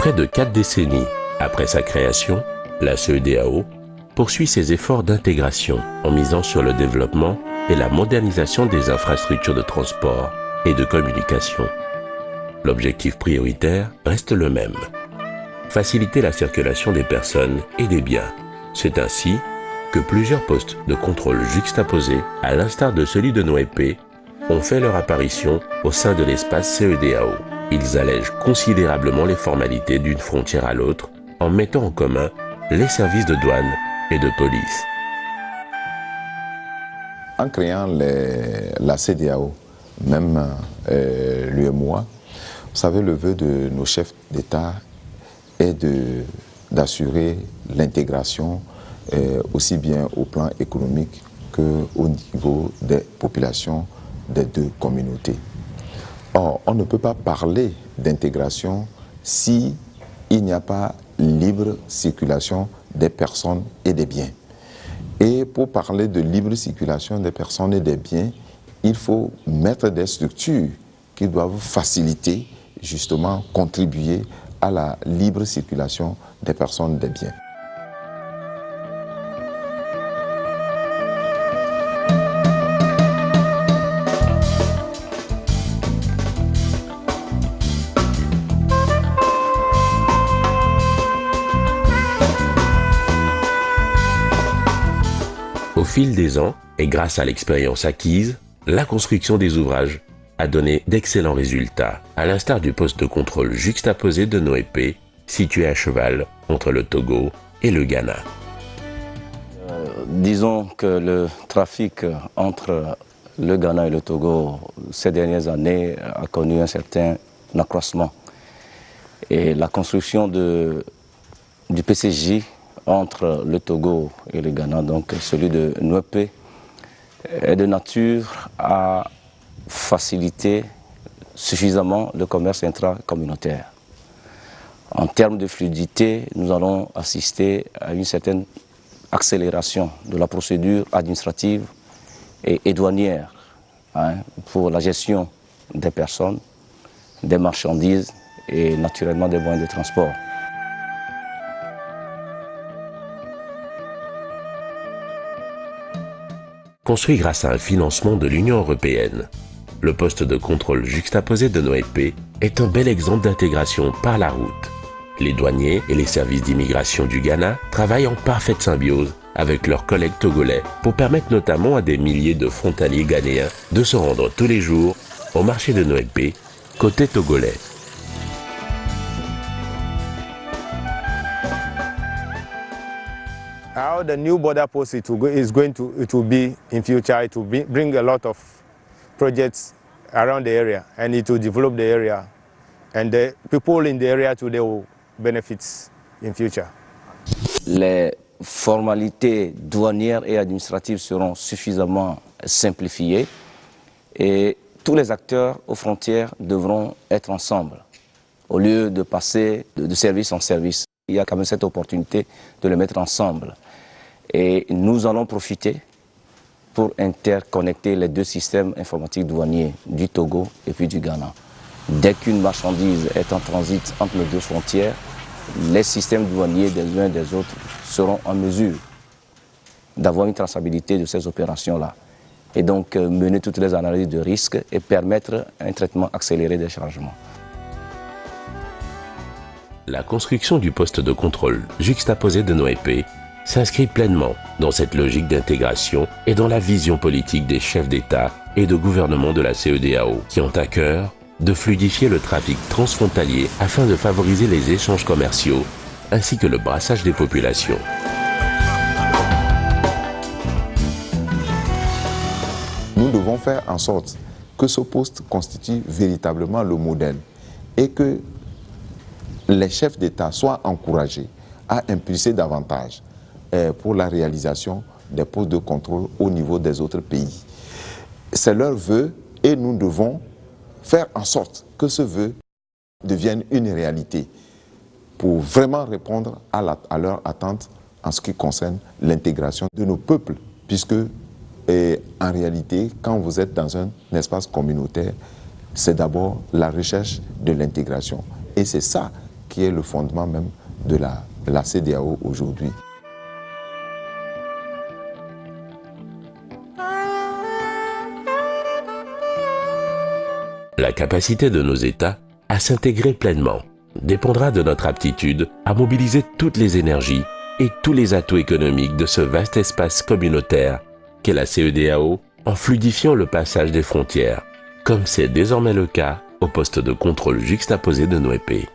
Près de 4 décennies après sa création, la CEDEAO poursuit ses efforts d'intégration en misant sur le développement et la modernisation des infrastructures de transport et de communication. L'objectif prioritaire reste le même: faciliter la circulation des personnes et des biens. C'est ainsi que plusieurs postes de contrôle juxtaposés, à l'instar de celui de Noépé, ont fait leur apparition au sein de l'espace CEDEAO. Ils allègent considérablement les formalités d'une frontière à l'autre en mettant en commun les services de douane et de police. En créant la CEDEAO, même l'UEMOA, vous savez, le vœu de nos chefs d'État est d'assurer l'intégration aussi bien au plan économique qu'au niveau des populations des deux communautés. Or, on ne peut pas parler d'intégration si il n'y a pas libre circulation des personnes et des biens. Et pour parler de libre circulation des personnes et des biens, il faut mettre des structures qui doivent faciliter, justement, contribuer à la libre circulation des personnes et des biens. Au fil des ans, et grâce à l'expérience acquise, la construction des ouvrages a donné d'excellents résultats, à l'instar du poste de contrôle juxtaposé de Noépé, situé à cheval entre le Togo et le Ghana. Disons que le trafic entre le Ghana et le Togo ces dernières années a connu un certain accroissement. Et la construction du PCJ entre le Togo et le Ghana, donc celui de Noépé, est de nature à faciliter suffisamment le commerce intracommunautaire. En termes de fluidité, nous allons assister à une certaine accélération de la procédure administrative et douanière pour la gestion des personnes, des marchandises et naturellement des moyens de transport. Construit grâce à un financement de l'Union européenne, le poste de contrôle juxtaposé de Noépé est un bel exemple d'intégration par la route. Les douaniers et les services d'immigration du Ghana travaillent en parfaite symbiose avec leurs collègues togolais pour permettre notamment à des milliers de frontaliers ghanéens de se rendre tous les jours au marché de Noépé, côté togolais. How the new border post it will be in future, it will bring a lot of projects around the area, and it will develop the area, and the people in the area today will benefit in future. Les formalités douanières et administratives seront suffisamment simplifiées et tous les acteurs aux frontières devront être ensemble au lieu de passer de service en service. Il y a quand même cette opportunité de les mettre ensemble. Et nous allons profiter pour interconnecter les deux systèmes informatiques douaniers du Togo et puis du Ghana. Dès qu'une marchandise est en transit entre nos deux frontières, les systèmes douaniers des uns et des autres seront en mesure d'avoir une traçabilité de ces opérations-là. Et donc mener toutes les analyses de risque et permettre un traitement accéléré des changements. La construction du poste de contrôle juxtaposé de Noépé s'inscrit pleinement dans cette logique d'intégration et dans la vision politique des chefs d'État et de gouvernement de la CEDEAO qui ont à cœur de fluidifier le trafic transfrontalier afin de favoriser les échanges commerciaux ainsi que le brassage des populations. Nous devons faire en sorte que ce poste constitue véritablement le modèle et que les chefs d'État soient encouragés à impulser davantage pour la réalisation des postes de contrôle au niveau des autres pays. C'est leur vœu et nous devons faire en sorte que ce vœu devienne une réalité pour vraiment répondre à leurs attentes en ce qui concerne l'intégration de nos peuples. Puisque, en réalité, quand vous êtes dans un espace communautaire, c'est d'abord la recherche de l'intégration. Et c'est ça qui est le fondement même de la CEDEAO aujourd'hui. La capacité de nos États à s'intégrer pleinement dépendra de notre aptitude à mobiliser toutes les énergies et tous les atouts économiques de ce vaste espace communautaire qu'est la CEDEAO en fluidifiant le passage des frontières, comme c'est désormais le cas au poste de contrôle juxtaposé de Nouépé.